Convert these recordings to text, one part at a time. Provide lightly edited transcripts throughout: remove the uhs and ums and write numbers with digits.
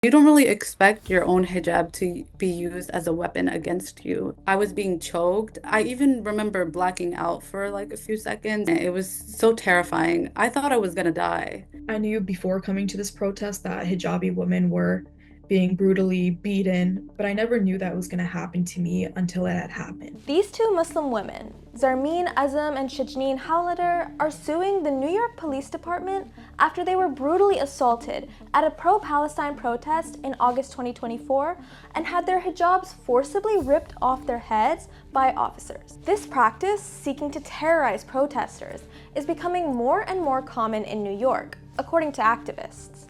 You don't really expect your own hijab to be used as a weapon against you. I was being choked. I even remember blacking out for like a few seconds. It was so terrifying. I thought I was gonna die. I knew before coming to this protest that hijabi women were being brutally beaten, but I never knew that was going to happen to me until it had happened. These two Muslim women, Zarmeen Azam and Shajnin Howlader, are suing the New York Police Department after they were brutally assaulted at a pro-Palestine protest in August 2024 and had their hijabs forcibly ripped off their heads by officers. This practice, seeking to terrorize protesters, is becoming more and more common in New York, according to activists.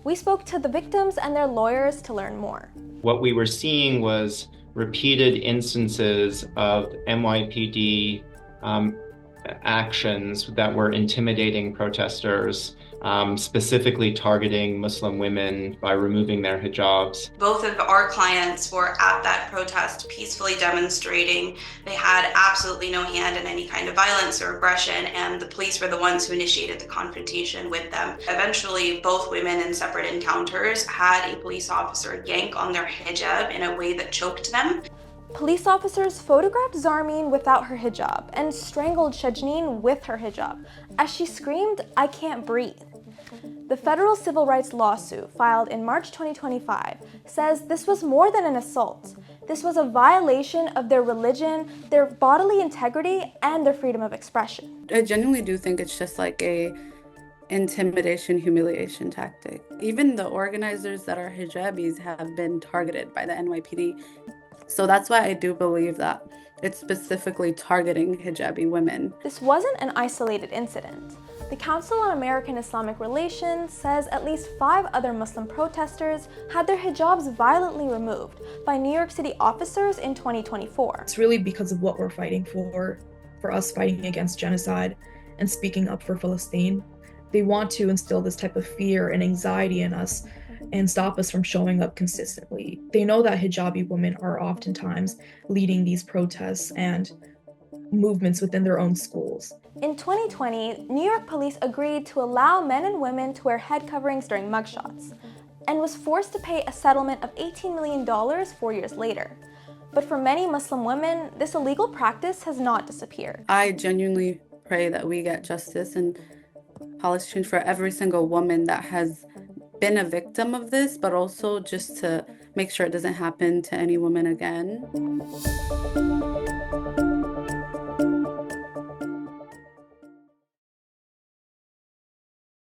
We spoke to the victims and their lawyers to learn more. What we were seeing was repeated instances of NYPD actions that were intimidating protesters, specifically targeting Muslim women by removing their hijabs. Both of our clients were at that protest peacefully demonstrating. They had absolutely no hand in any kind of violence or aggression, and the police were the ones who initiated the confrontation with them. Eventually, both women in separate encounters had a police officer yank on their hijab in a way that choked them. Police officers photographed Zarmeen without her hijab and strangled Shajnin with her hijab as she screamed, "I can't breathe." The federal civil rights lawsuit filed in March 2025 says this was more than an assault. This was a violation of their religion, their bodily integrity, and their freedom of expression. I genuinely do think it's just like a intimidation, humiliation tactic. Even the organizers that are hijabis have been targeted by the NYPD. So that's why I do believe that it's specifically targeting hijabi women. This wasn't an isolated incident. The Council on American Islamic Relations says at least 5 other Muslim protesters had their hijabs violently removed by New York City officers in 2024. It's really because of what we're fighting for us fighting against genocide and speaking up for Palestine. They want to instill this type of fear and anxiety in us and stop us from showing up consistently. They know that hijabi women are oftentimes leading these protests and movements within their own schools. In 2020, New York police agreed to allow men and women to wear head coverings during mugshots and was forced to pay a settlement of $18 million 4 years later. But for many Muslim women, this illegal practice has not disappeared. I genuinely pray that we get justice and policy change for every single woman that has been a victim of this, but also just to make sure it doesn't happen to any woman again.